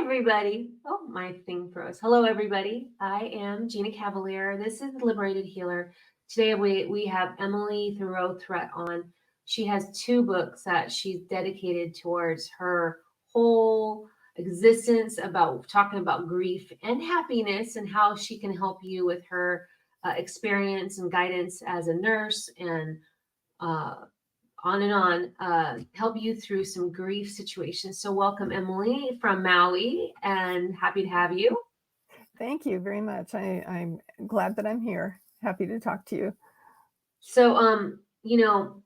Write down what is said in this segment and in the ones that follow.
everybody. Oh, my thing froze. Hello, everybody. I am Gina Cavalier. This is the Liberated Healer. Today we have Emily Thiroux Threat on. She has two books that she's dedicated towards her whole existence about talking about grief and happiness and how she can help you with her experience and guidance as a nurse and uh, on and on, help you through some grief situations. So, welcome, Emily from Maui, and happy to have you. Thank you very much. I'm glad that I'm here. Happy to talk to you. So, you know,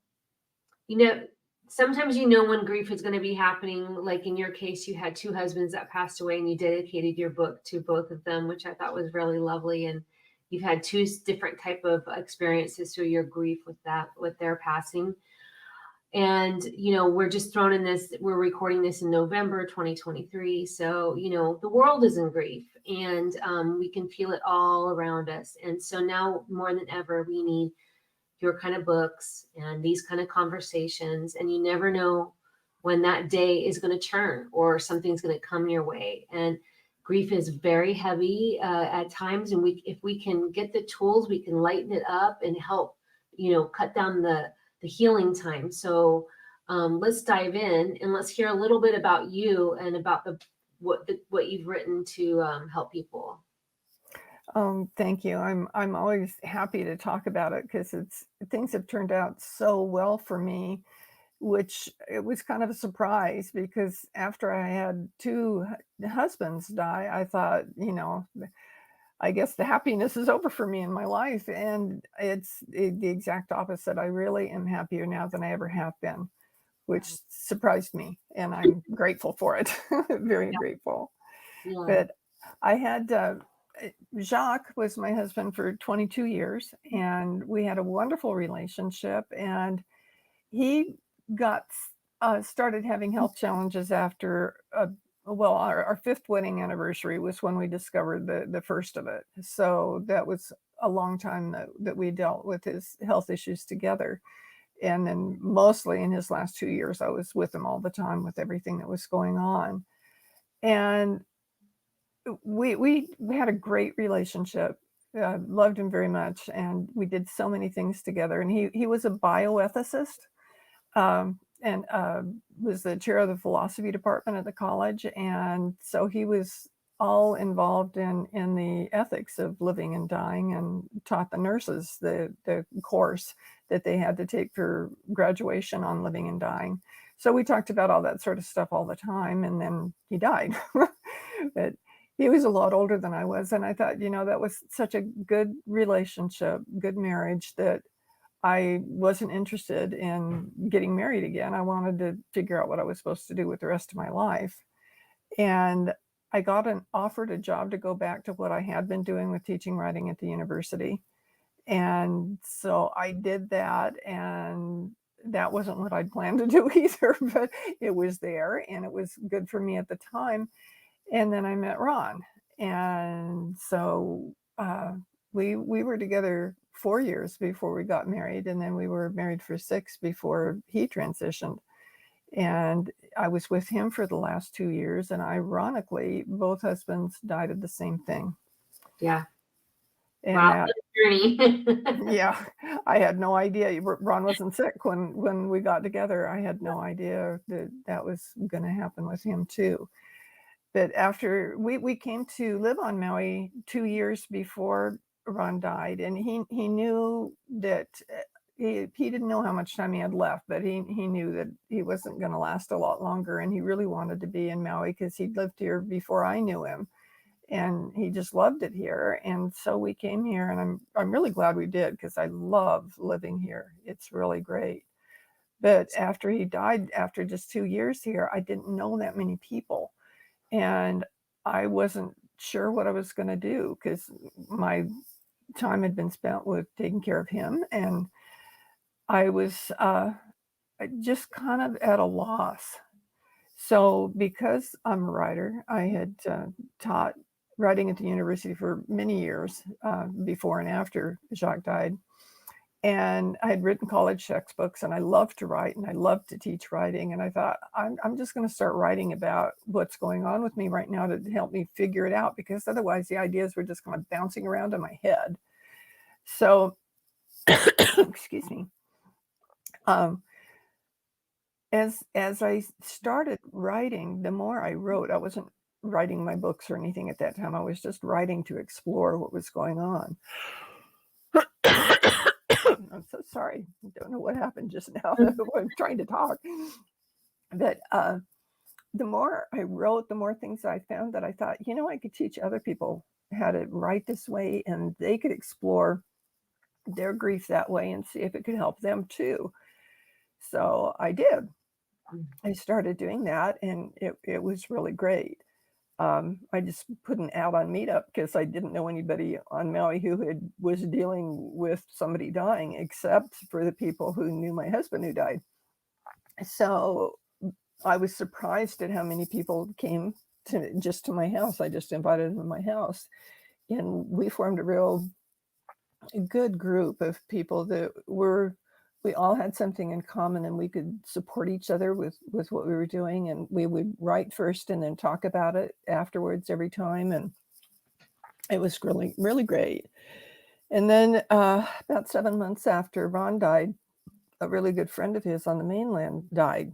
sometimes you know when grief is going to be happening. Like in your case, you had two husbands that passed away, and you dedicated your book to both of them, which I thought was really lovely. And you've had two different type of experiences through your grief with their passing. And we're just thrown in this, we're recording this in November 2023, so the world is in grief, and we can feel it all around us. And so now more than ever we need your kind of books and these kind of conversations, and you never know when that day is going to turn or something's going to come your way. And grief is very heavy at times, and if we can get the tools, we can lighten it up and help cut down the healing time. So let's dive in and let's hear a little bit about you and about what you've written to help people. Thank you. I'm always happy to talk about it because things have turned out so well for me, which it was kind of a surprise because after I had two husbands die, I thought, I guess the happiness is over for me in my life, and it's the exact opposite. I really am happier now than I ever have been, which surprised me, and I'm grateful for it. Very grateful. Yeah. But I had Jacques was my husband for 22 years, and we had a wonderful relationship. And he got started having health challenges after our fifth wedding anniversary was when we discovered the first of it. So that was a long time that we dealt with his health issues together. And then mostly in his last 2 years, I was with him all the time with everything that was going on. And we had a great relationship. Loved him very much, and we did so many things together. And he was a bioethicist, and was the chair of the philosophy department at the college, and so he was all involved in the ethics of living and dying, and taught the nurses the course that they had to take for graduation on living and dying. So we talked about all that sort of stuff all the time, and then he died. But he was a lot older than I was, and I thought, that was such a good relationship, good marriage, that I wasn't interested in getting married again. I wanted to figure out what I was supposed to do with the rest of my life. And I got offered a job to go back to what I had been doing with teaching writing at the university. And so I did that, and that wasn't what I'd planned to do either, but it was there and it was good for me at the time. And then I met Ron. And so we were together 4 years before we got married, and then we were married for 6 before he transitioned. And I was with him for the last 2 years, and ironically, both husbands died of the same thing. Yeah. And Wow. Journey. yeah, I had no idea. Ron wasn't sick when we got together. I had no idea that was going to happen with him too. But after we came to live on Maui 2 years before Ron died, and he knew that he didn't know how much time he had left, but he knew that he wasn't going to last a lot longer, and he really wanted to be in Maui because he'd lived here before I knew him, and he just loved it here. And so we came here, and I'm really glad we did because I love living here. It's really great. But after he died, after just 2 years here, I didn't know that many people. And I wasn't sure what I was going to do because my time had been spent with taking care of him. And I was just kind of at a loss. So because I'm a writer, I had taught writing at the university for many years before and after Jacques died. And I had written college textbooks, and I loved to write, and I loved to teach writing. And I thought, I'm just going to start writing about what's going on with me right now to help me figure it out, because otherwise the ideas were just kind of bouncing around in my head. So, excuse me. As I started writing, the more I wrote, I wasn't writing my books or anything at that time. I was just writing to explore what was going on. I'm so sorry. I don't know what happened just now. I'm trying to talk. But the more I wrote, the more things I found that I thought, I could teach other people how to write this way, and they could explore their grief that way and see if it could help them too. So I did. I started doing that, and it was really great. I just put an ad on Meetup because I didn't know anybody on Maui who was dealing with somebody dying, except for the people who knew my husband who died. So I was surprised at how many people came to my house. I just invited them to my house, and we formed a real good group of people that we all had something in common, and we could support each other with what we were doing. And we would write first and then talk about it afterwards every time. And it was really, really great. And then about 7 months after Ron died, a really good friend of his on the mainland died.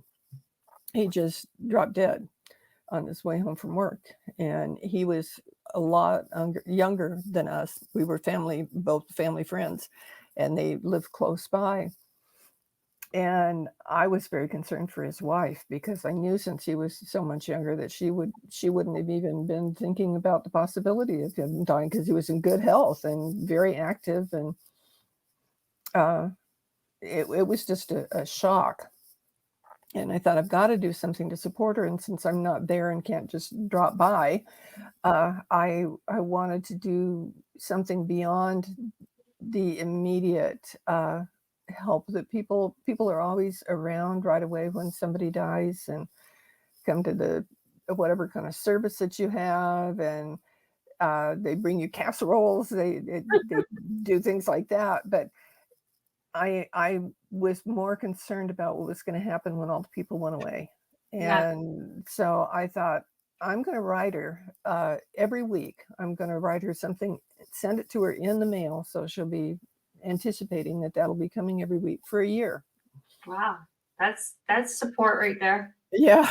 He just dropped dead on his way home from work. And he was a lot younger than us. We were both family friends, and they lived close by. And I was very concerned for his wife, because I knew since he was so much younger that she wouldn't have even been thinking about the possibility of him dying, because he was in good health and very active. And it was just a shock. And I thought, I've got to do something to support her. And since I'm not there and can't just drop by, I wanted to do something beyond the immediate help that people are always around right away when somebody dies, and come to the whatever kind of service that you have, and they bring you casseroles, they do things like that. But I was more concerned about what was going to happen when all the people went away. Yeah. And so I thought, I'm going to write her every week. I'm going to write her something, send it to her in the mail, so she'll be anticipating that that'll be coming every week for a year. Wow. That's support right there. Yeah.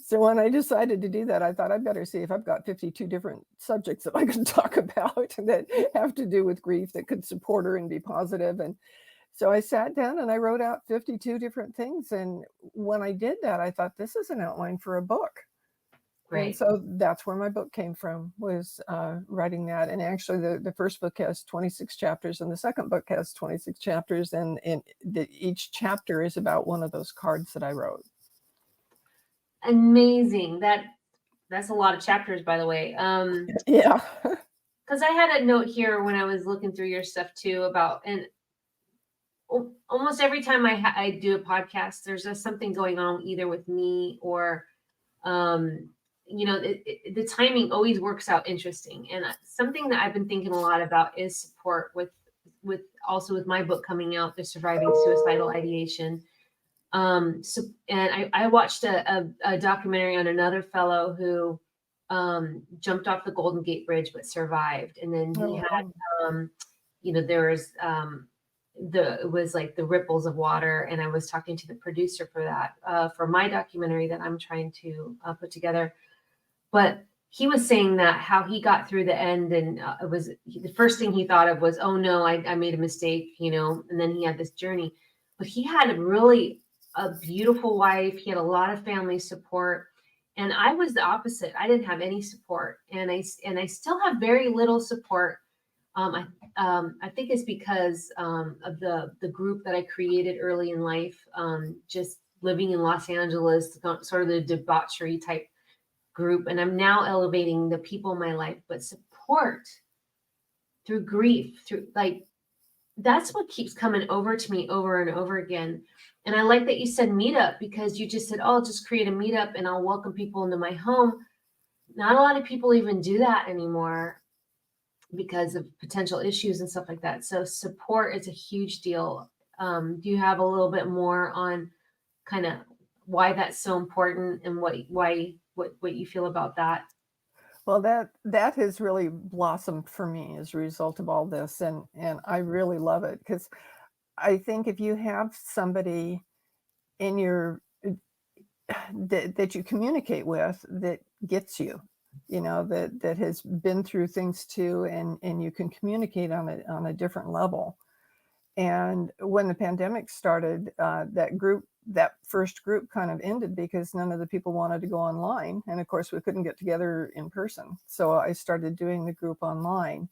So when I decided to do that, I thought, I better see if I've got 52 different subjects that I can talk about that have to do with grief, that could support her and be positive. And so I sat down and I wrote out 52 different things. And when I did that, I thought, this is an outline for a book. Right. And so that's where my book came from, was writing that. And actually the first book has 26 chapters, and the second book has 26 chapters. And each chapter is about one of those cards that I wrote. Amazing. That's a lot of chapters, by the way. Yeah. Because I had a note here when I was looking through your stuff too about, and almost every time I do a podcast, there's just something going on either with me or, the timing always works out interesting. And something that I've been thinking a lot about is support with my book coming out, The Surviving Suicidal Ideation. So, and I watched a documentary on another fellow who jumped off the Golden Gate Bridge but survived, and then he had there was it was like the ripples of water. And I was talking to the producer for that for my documentary that I'm trying to put together. But he was saying that how he got through the end, and it was the first thing he thought of was, oh no, I made a mistake, and then he had this journey. But he had a beautiful wife. He had a lot of family support. And I was the opposite. I didn't have any support. And I still have very little support. I think it's because of the group that I created early in life, just living in Los Angeles, sort of the debauchery type group. And I'm now elevating the people in my life, but support through grief, that's what keeps coming over to me over and over again. And I like that you said meetup, because you just said, oh, I'll just create a meetup and I'll welcome people into my home. Not a lot of people even do that anymore. because of potential issues and stuff like that. So support is a huge deal. Do you have a little bit more on kind of why that's so important and what you feel about that? Well, that has really blossomed for me as a result of all this, and I really love it because I think if you have somebody in your that you communicate with that gets you, that has been through things too, and you can communicate on a different level. And when the pandemic started, that first group kind of ended because none of the people wanted to go online. And of course, we couldn't get together in person. So I started doing the group online.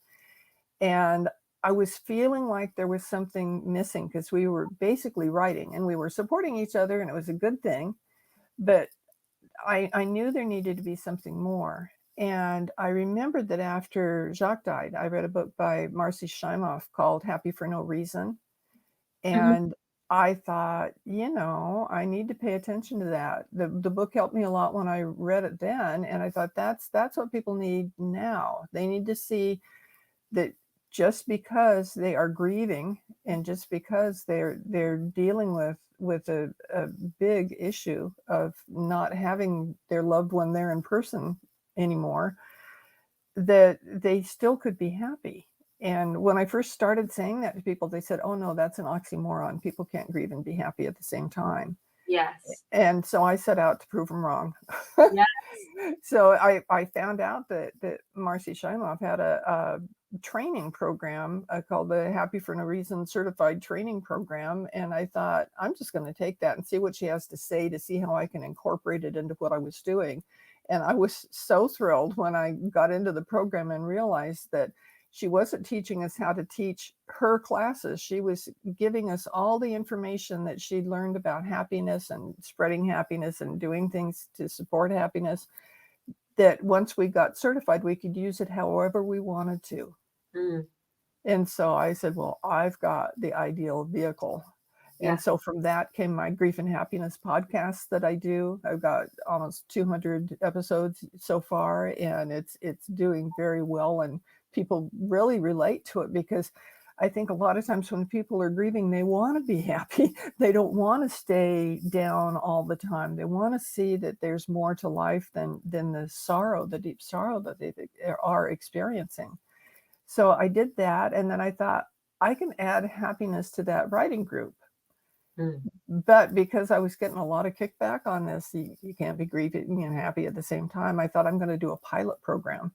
And I was feeling like there was something missing because we were basically writing and we were supporting each other, and it was a good thing. But I knew there needed to be something more. And I remembered that after Jacques died, I read a book by Marcy Shimoff called Happy for No Reason. Mhm. And I thought, I need to pay attention to that. The book helped me a lot when I read it then. And I thought that's what people need now. They need to see that just because they are grieving and just because they're dealing with a big issue of not having their loved one there in person anymore, that they still could be happy. And when I first started saying that to people, they said, "Oh no, that's an oxymoron. People can't grieve and be happy at the same time." Yes. And so I set out to prove them wrong. Yes. So I found out that Marcy Shimoff had a training program called the Happy for No Reason Certified Training Program. And I thought, I'm just going to take that and see what she has to say to see how I can incorporate it into what I was doing. And I was so thrilled when I got into the program and realized that she wasn't teaching us how to teach her classes. She was giving us all the information that she'd learned about happiness and spreading happiness and doing things to support happiness, that once we got certified, we could use it however we wanted to. Mm, And so I said, well, I've got the ideal vehicle. And yeah. so from that came my Grief and Happiness podcast that I do. I've got almost 200 episodes so far, and it's doing very well. And people really relate to it because I think a lot of times when people are grieving, they want to be happy. They don't want to stay down all the time. They want to see that there's more to life than the sorrow, the deep sorrow that they are experiencing. So I did that, and then I thought I can add happiness to that writing group. Mm, But because I was getting a lot of kickback on this, you can't be grieving and happy at the same time, I thought I'm going to do a pilot program.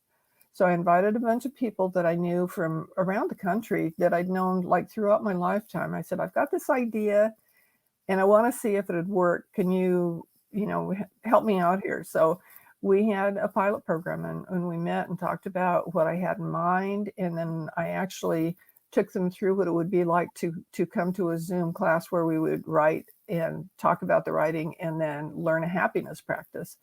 So I invited a bunch of people that I knew from around the country that I'd known like throughout my lifetime. I said, I've got this idea and I want to see if it would work. Can you help me out here? So we had a pilot program, and we met and talked about what I had in mind. And then I actually took them through what it would be like to come to a Zoom class where we would write and talk about the writing and then learn a happiness practice.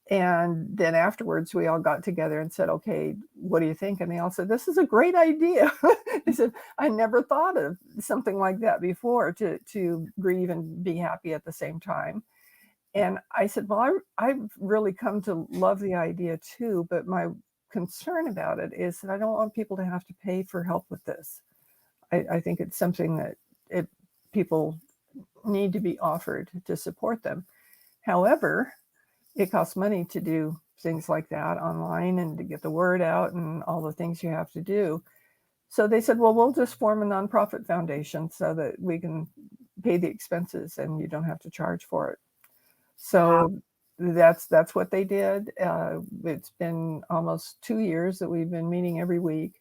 And then afterwards, we all got together and said, okay, what do you think? And they all said, this is a great idea. They said, I never thought of something like that before, to grieve and be happy at the same time. And I said, well, I've really come to love the idea too, but my concern about it is that I don't want people to have to pay for help with this. I think it's something that people need to be offered to support them. However, it costs money to do things like that online and to get the word out and all the things you have to do. So they said, well, we'll just form a nonprofit foundation so that we can pay the expenses and you don't have to charge for it. wow. So that's what they did. It's been almost 2 years that we've been meeting every week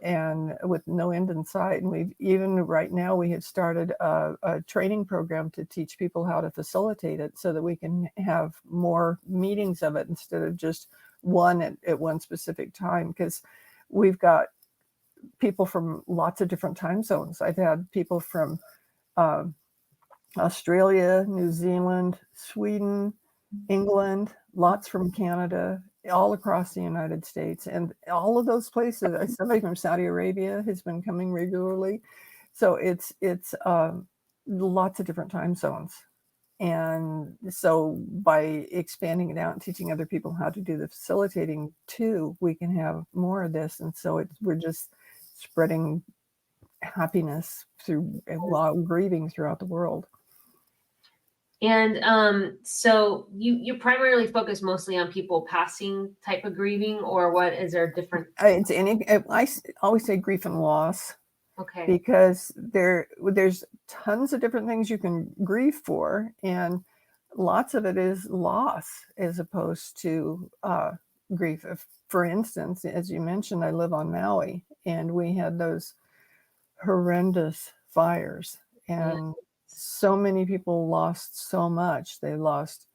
and with no end in sight. And we've even right now we have started a training program to teach people how to facilitate it so that we can have more meetings of it instead of just one at one specific time. Because we've got people from lots of different time zones. I've had people from uh, Australia, New Zealand, Sweden, England, lots from Canada, all across the United States. And all of those places, somebody from Saudi Arabia has been coming regularly. So it's lots of different time zones. And so by expanding it out and teaching other people how to do the facilitating too, we can have more of this. And so we're just spreading happiness through while grieving throughout the world. And so you primarily focus mostly on people passing type of grieving, or what is there different? It's I always say grief and loss, Okay. because there's tons of different things you can grieve for, and lots of it is loss as opposed to grief. For instance, as you mentioned, I live on Maui, and we had those horrendous fires, Yeah. and so many people lost so much. They lost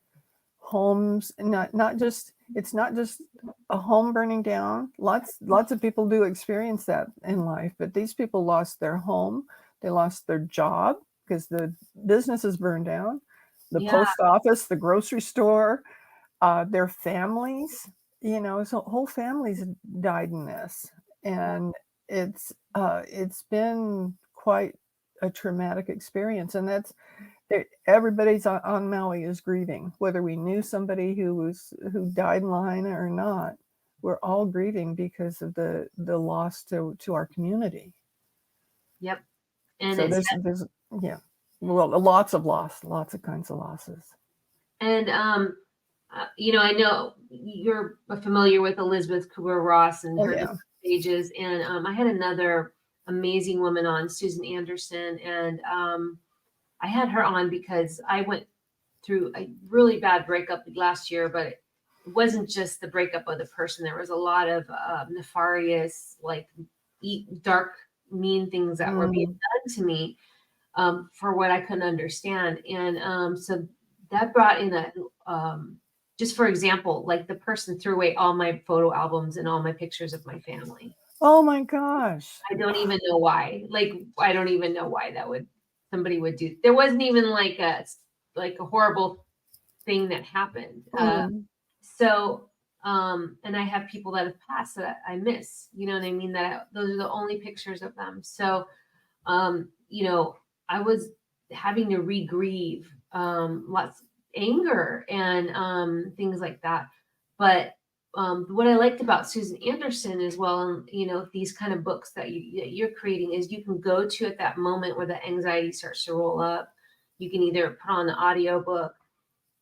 homes, not just, it's not just a home burning down. Lots of people do experience that in life, but these people lost their home, they lost their job because the business is burned down, the Yeah. post office, the grocery store, their families, so whole families died in this. And it's been quite a traumatic experience. And that's everybody's on Maui is grieving, whether we knew somebody who died in line or not. We're all grieving because of the loss to our community. Yep. And So it's there's yeah, well, lots of loss, lots of kinds of losses. and I know you're familiar with Elizabeth Kubler-Ross and Oh her yeah. different stages, and I had another amazing woman on, Susan Anderson, and I had her on because I went through a really bad breakup last year, but it wasn't just the breakup of the person. There was a lot of nefarious, like dark, mean things that were being done to me for what I couldn't understand. And so that brought in just for example, like the person threw away all my photo albums and all my pictures of my family. Oh my gosh. I don't even know why. Like, I don't even know why somebody would do. There wasn't even like a horrible thing that happened. So, and I have people that have passed that I miss, you know what I mean? Those are the only pictures of them. So, I was having to re-grieve, lots anger and things like that. But what I liked about Susan Anderson as well, and these kind of books that you're creating, is you can go to at that moment where the anxiety starts to roll up. You can either put on the audio book,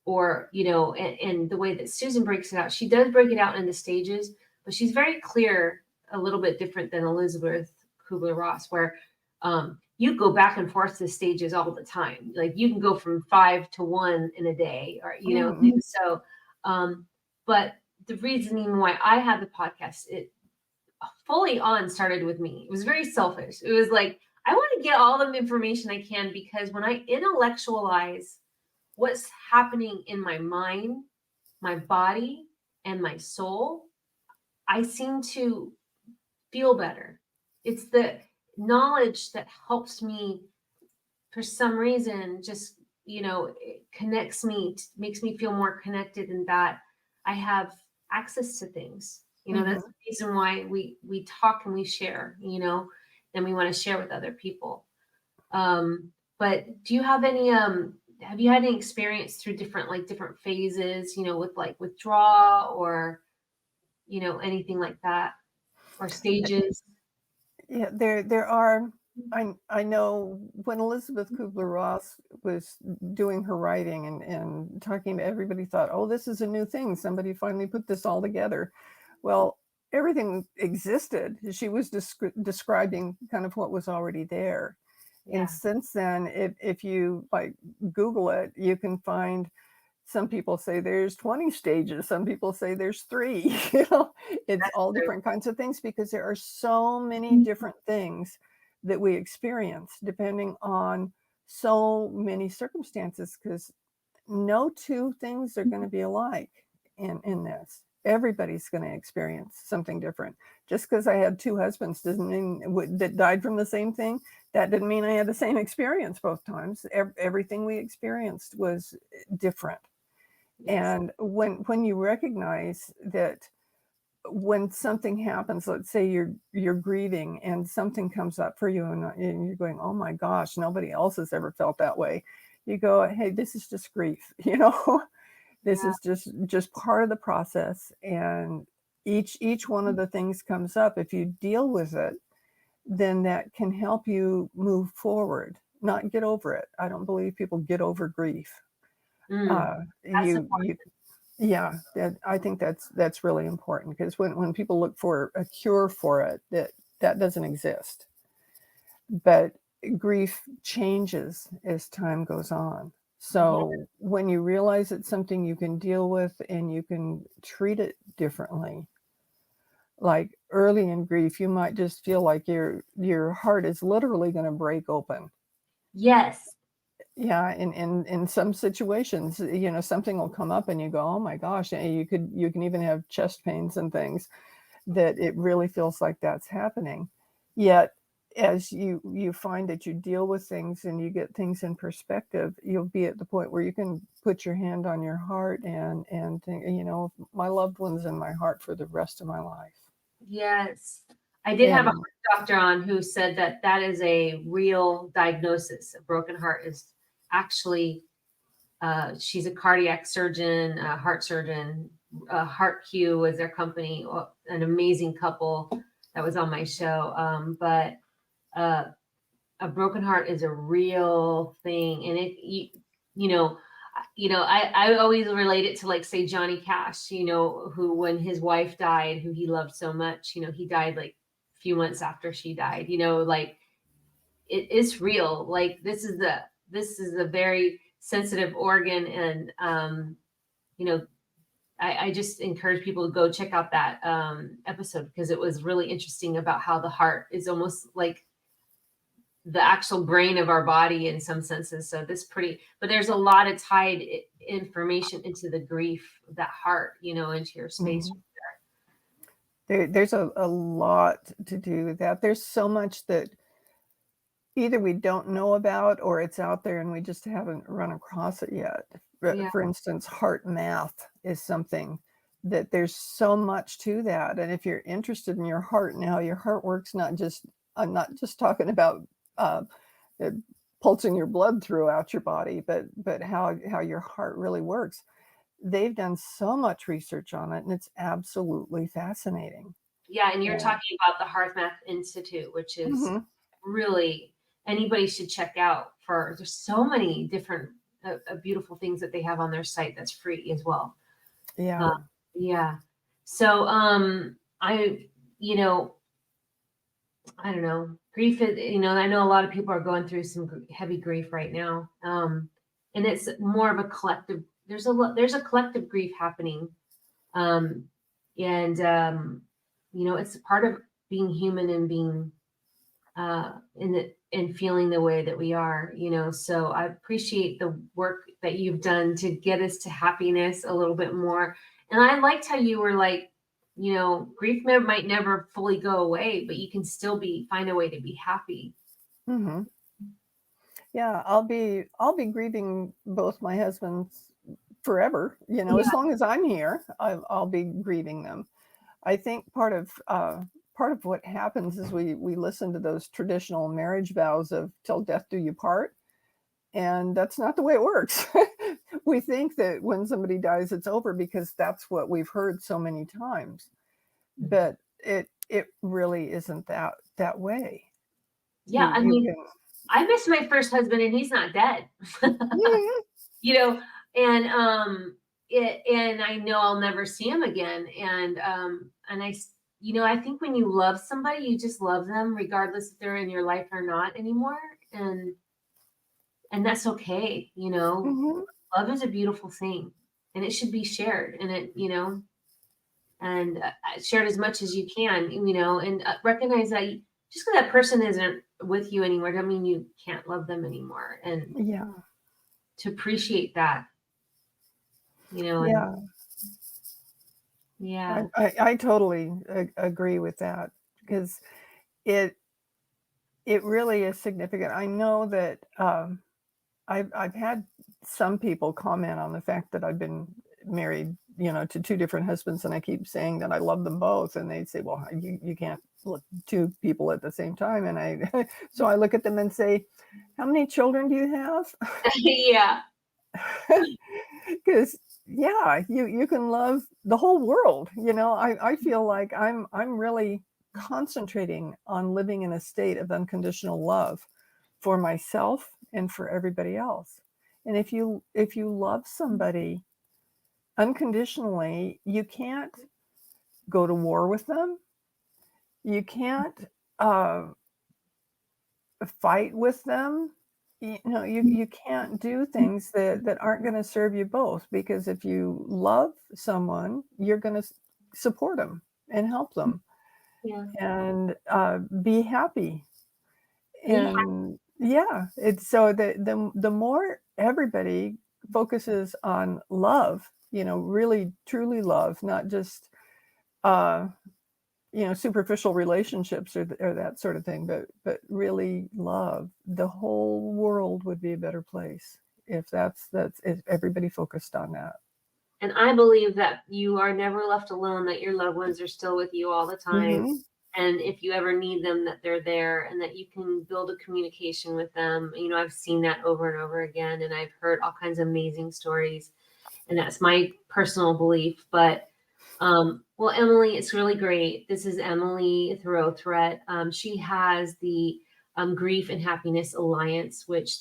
or and the way that Susan breaks it out, she does break it out into stages, but she's very clear, a little bit different than Elizabeth Kubler-Ross, where you go back and forth to stages all the time. Like you can go from 5 to 1 in a day, or so. But the reasoning why I had the podcast, it fully on started with me. It was very selfish. It was like, I want to get all the information I can, because when I intellectualize what's happening in my mind, my body, and my soul, I seem to feel better. It's the knowledge that helps me, for some reason, just, it connects me, makes me feel more connected, and that I have access to things. That's the reason why we talk and we share, and we want to share with other people. But do you have any, have you had any experience through different phases, with like withdrawal or, anything like that, or stages? Yeah, there are. I know when Elizabeth Kubler-Ross was doing her writing and talking to everybody, thought, oh, this is a new thing. Somebody finally put this all together. Well, everything existed. She was describing kind of what was already there. Yeah. And since then, if you like Google it, you can find, some people say there's 20 stages. Some people say there's 3. It's all different kinds of things, because there are so many different things that we experience depending on so many circumstances, because no two things are going to be alike in this. Everybody's going to experience something different. Just because I had 2 husbands doesn't mean that died from the same thing. That didn't mean I had the same experience both times. Everything we experienced was different. Yes. And when you recognize that, when something happens, let's say you're grieving and something comes up for you, and you're going, oh my gosh, nobody else has ever felt that way. You go, hey, this is just grief, you know. This Yeah. is just part of the process, and each one of the things comes up. If you deal with it, then that can help you move forward, not get over it. I don't believe people get over grief. Mm, Uh, that's you yeah, I think that's really important, because when people look for a cure for it, that doesn't exist. But grief changes as time goes on. yeah. So when you realize it's something you can deal with and you can treat it differently, like early in grief, you might just feel like your heart is literally going to break open. Yes. Yeah, in some situations, something will come up and you go, oh my gosh, and you can even have chest pains and things, that it really feels like that's happening. Yet, as you find that you deal with things and you get things in perspective, you'll be at the point where you can put your hand on your heart and think, my loved one's in my heart for the rest of my life. Yes. I did have a And heart doctor on who said that that is a real diagnosis. A broken heart is actually, she's a cardiac surgeon, a heart surgeon. Heart Q was their company, an amazing couple that was on my show. But uh, a broken heart is a real thing, and you know, I always relate it to, like, say, Johnny Cash, who, when his wife died, who he loved so much, he died like a few months after she died. Like, it is real. Like, this is a very sensitive organ, and you know, I just encourage people to go check out that episode, because it was really interesting about how the heart is almost like the actual brain of our body in some senses. So but there's a lot of tied information into the grief, that heart, into your space. mhm. There's a lot to do with that. There's so much that either we don't know about or it's out there and we just haven't run across it yet. Yeah. For instance, heart math is something that there's so much to that. And if you're interested in your heart and how your heart works, I'm not just talking about uh, uh, pulsing your blood throughout your body, but how your heart really works. They've done so much research on it, and it's absolutely fascinating. Yeah. And you're Yeah. talking about the Hearth Math Institute, which is Mhm. really, anybody should check out. There's so many different beautiful things that they have on their site that's free as well. Uh, Yeah. yeah. So, you know, I don't know. Grief is, I know a lot of people are going through some heavy grief right now. And it's more of a collective, there's a collective grief happening. Um, and, it's part of being human and being, and feeling the way that we are, so I appreciate the work that you've done to get us to happiness a little bit more. And I liked how you were like, grief might never fully go away, but you can still find a way to be happy. Mhm. Yeah, I'll be grieving both my husbands forever, as Yeah. long as I'm here, I'll be grieving them. I think part of what happens is we listen to those traditional marriage vows of "till death do you part," and that's not the way it works. We think that when somebody dies, it's over because that's what we've heard so many times, but it really isn't that way. Yeah. I You mean, can I miss my first husband and he's not dead. Mhm, you know, and and I know I'll never see him again. And I think when you love somebody, you just love them regardless if they're in your life or not anymore. And that's okay. mhm. Love is a beautiful thing, and it should be shared, and shared as much as you can, and recognize that just because that person isn't with you anymore doesn't mean you can't love them anymore, and Yeah, to appreciate that, and yeah. yeah. I totally agree with that, because it it really is significant. I know that I've had some people comment on the fact that I've been married, to two different husbands, and I keep saying that I love them both, and they say, "Well, you can't." two people at the same time, and I so I look at them and say, "How many children do you have?" Yeah. Because yeah, you can love the whole world. I feel like I'm really concentrating on living in a state of unconditional love for myself and for everybody else. And if you love somebody unconditionally, you can't go to war with them. You can't uh, fight with them. You can't do things that aren't going to serve you both, because if you love someone, you're going to support them and help them Yeah. and be happy. Yeah. And yeah, it's so the more everybody focuses on love, really truly love, not just uh superficial relationships or that sort of thing, but really love, the whole world would be a better place if everybody focused on that. And I believe that you are never left alone, that your loved ones are still with you all the time. Hmm. And if you ever need them, that they're there and that you can build a communication with them. I've seen that over and over again, and I've heard all kinds of amazing stories. And that's my personal belief. But well, Emily, it's really great. This is Emily Thiroux Threat. She has the Grief and Happiness Alliance, which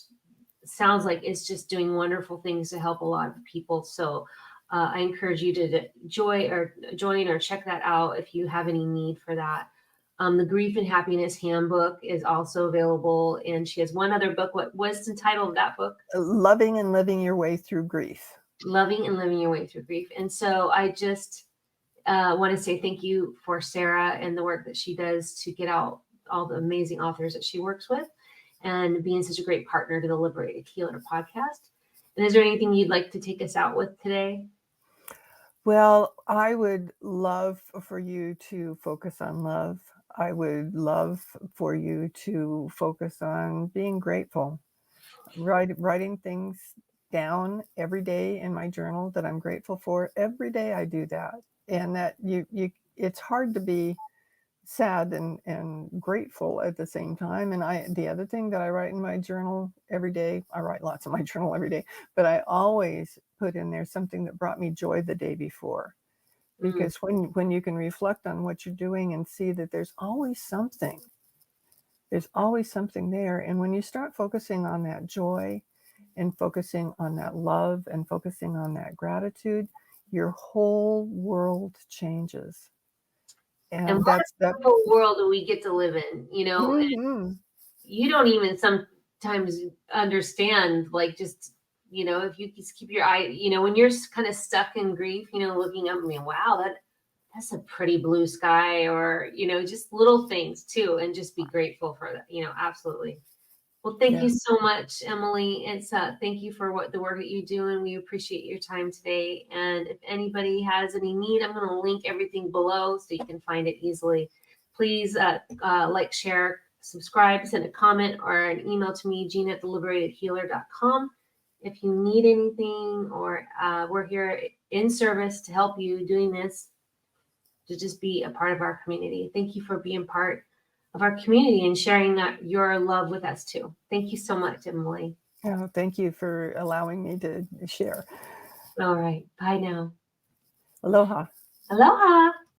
sounds like it's just doing wonderful things to help a lot of people. So I encourage you to join or check that out if you have any need for that. The Grief and Happiness Handbook is also available, and she has one other book. What was the title of that book? Loving and living your way through grief. Loving and Living Your Way Through Grief. And so I just want to say thank you for Sarah and the work that she does to get out all the amazing authors that she works with, and being such a great partner to the Liberated Healer podcast. And is there anything you'd like to take us out with today? Well, I would love for you to focus on love. I would love for you to focus on being grateful, writing things down every day in my journal that I'm grateful for. Every day I do that. And that it's hard to be sad and grateful at the same time. And the other thing that I write in my journal every day, I write lots in my journal every day, but I always put in there something that brought me joy the day before. Mm. Because when you can reflect on what you're doing and see that there's always something there. And when you start focusing on that joy and focusing on that love and focusing on that gratitude, your whole world changes. And And what a that's that. beautiful world do we get to live in? Mhm. You don't even sometimes understand, like, just, if you just keep your eye, when you're kind of stuck in grief, looking up, I mean, wow, that's a pretty blue sky, or, just little things too, and just be grateful for that, absolutely. Well, thank you Yeah. so much, Emily. Thank you for the work that you do, and we appreciate your time today. And if anybody has any need, I'm going to link everything below so you can find it easily. Please like, share, subscribe, send a comment or an email to me, Gina@theliberatedhealer.com. If you need anything, or we're here in service to help you doing this, to just be a part of our community. Thank you for being part of our community and sharing your love with us too. Thank you so much, Emily. Oh, thank you for allowing me to share. All right. Bye now. Aloha. Aloha.